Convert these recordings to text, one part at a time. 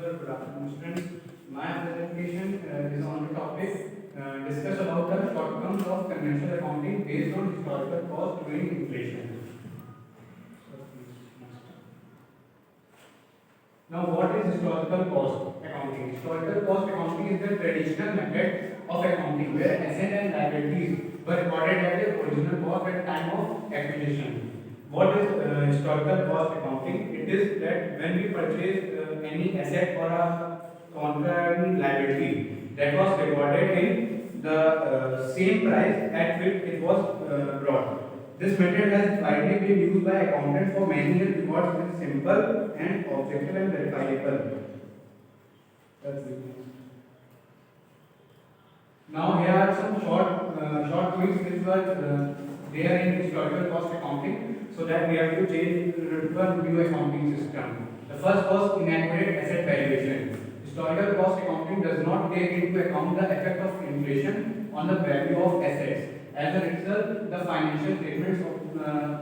Good afternoon, students. My presentation is on the topic discuss about the shortcomings of conventional accounting based on historical cost during inflation. Now, what is historical cost accounting? Historical cost accounting is the traditional method of accounting where assets and liabilities were recorded at the original cost at time of acquisition. What is historical cost accounting? It is that when we purchase any asset or a contrary liability that was recorded in the same price at which it was brought. This method has widely been used by accountants for many years because it is simple and objective and verifiable. That's it. Now here are some short tweaks which were there in historical cost accounting, so that we have to change to a new accounting system. The first was inaccurate asset valuation. Historical cost accounting does not take into account the effect of inflation on the value of assets. As a result, the financial statements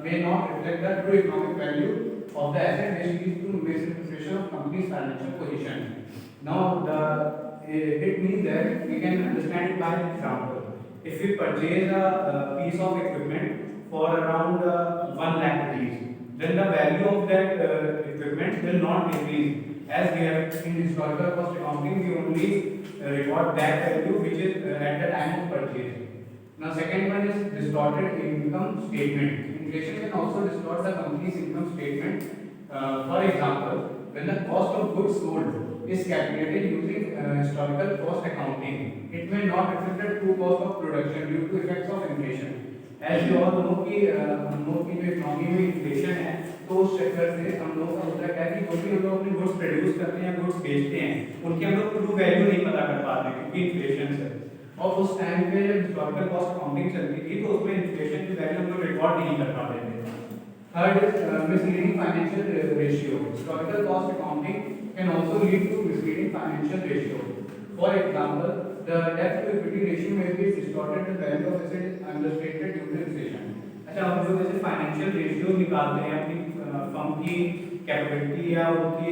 may not reflect the true economic value of the asset, which leads to misinterpretation of company's financial position. Now, it means that we can understand it by example. If we purchase a piece of equipment for around 1 lakh rupees, then the value of that equipment will not increase. As we have in historical cost accounting, we only record that value which is at the time of purchase. Now, second one is distorted income statement. Inflation can also distort the company's income statement. For example, when the cost of goods sold is calculated using historical cost accounting, it may not reflect the true cost of production due to effects of inflation. As you all know कि हम लोग की जो economy में inflation है, तो उस चक्कर से हम लोग का होता है कि जो भी हम लोग अपने गुड्स प्रोड्यूस करते हैं, गुड्स बेचते हैं, उनकी हम लोग ट्रू वैल्यू नहीं पता कर पाते क्योंकि इन्फ्लेशन से। और उस टाइम पे जब हिस्टोरिकल कॉस्ट अकाउंटिंग चलती थी तो उसमें इन्फ्लेशन की वैल्यू हम लोग रिकॉर्ड नहीं कर पाते थे। Third is misleading financial ratio. Historical cost accounting can also lead to misleading financial ratio. For example, the debt to equity ratio may be distorted, the value of asset is understated due to inflation. अच्छा, हम जो जैसे financial ratio निकालते हैं अपनी firm की capability या उनकी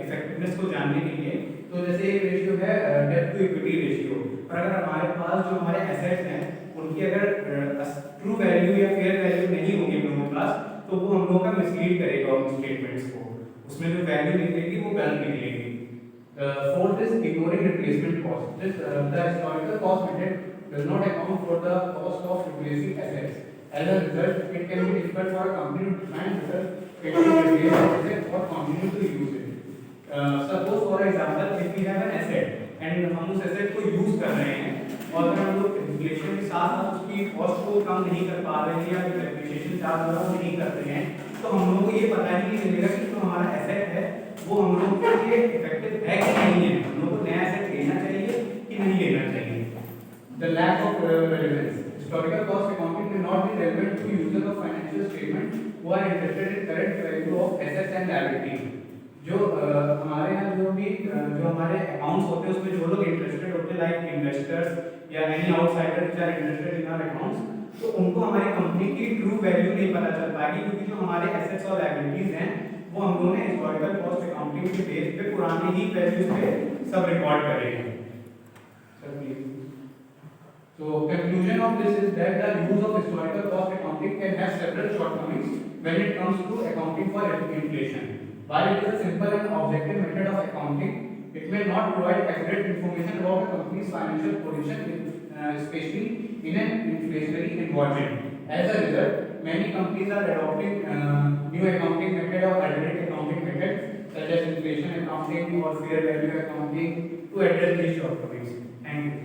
इफेक्टिवनेस को जानने के लिए, तो जैसे एक रेशियो है डेट टू इक्विटी रेशियो, और अगर हमारे पास जो हमारे एसेट्स हैं उनकी अगर ट्रू वैल्यू या फेयर वैल्यू नहीं होगी हम लोगों के पास, तो वो हम लोगों का मिसलीड करेगा उन स्टेटमेंट्स को, उसमें जो वैल्यू निकलेगी वो गलत निकलेगी। Fourth is ignoring replacement cost. This the historical cost method does not account for the cost of replacing assets. As a result, it can be difficult for a company to define whether it will replace an asset or continue to use it. Suppose for example, if we have an asset and हम उस asset को use कर रहे हैं और अगर हम लोग inflation के साथ साथ उसकी cost को कम नहीं कर पा रहे हैं या जो depreciation charge वाला वो नहीं कर रहे हैं, तो हम लोगों को ये पता ही नहीं चलेगा कि जो हमारा asset है वो हम लोग के लिए इफेक्टिव है कि नहीं है, हम लोग को नया एसेट लेना चाहिए कि नहीं लेना चाहिए। The lack of relevance. Historical cost accounting may not be relevant to users of financial statement who are interested in current value of assets and liabilities. जो हमारे यहाँ जो हमारे अकाउंट्स होते हैं उसमें जो लोग इंटरेस्टेड होते हैं लाइक इन्वेस्टर्स या any outsider which are interested in our accounts, तो उनको हमारी कंपनी की ट्रू वैल्यू नहीं पता चल पाएगी क्योंकि जो हमारे एसेट्स और लायबिलिटीज हैं वो हम लोगों ने हिस्टोरिकल कॉस्ट अकाउंटिंग के बेस पे पुराने ही वैल्यूज पे सब रिकॉर्ड करे हैं। So conclusion of this is that the use of historical cost accounting can have several shortcomings when it comes to accounting for inflation. While it is a simple and objective method of accounting, it may not provide accurate information about a company's financial position, especially in an inflationary environment. As a result, many companies are adopting new accounting method or alternate accounting methods such as inflation accounting or fair value accounting to address these shortcomings. Thank you.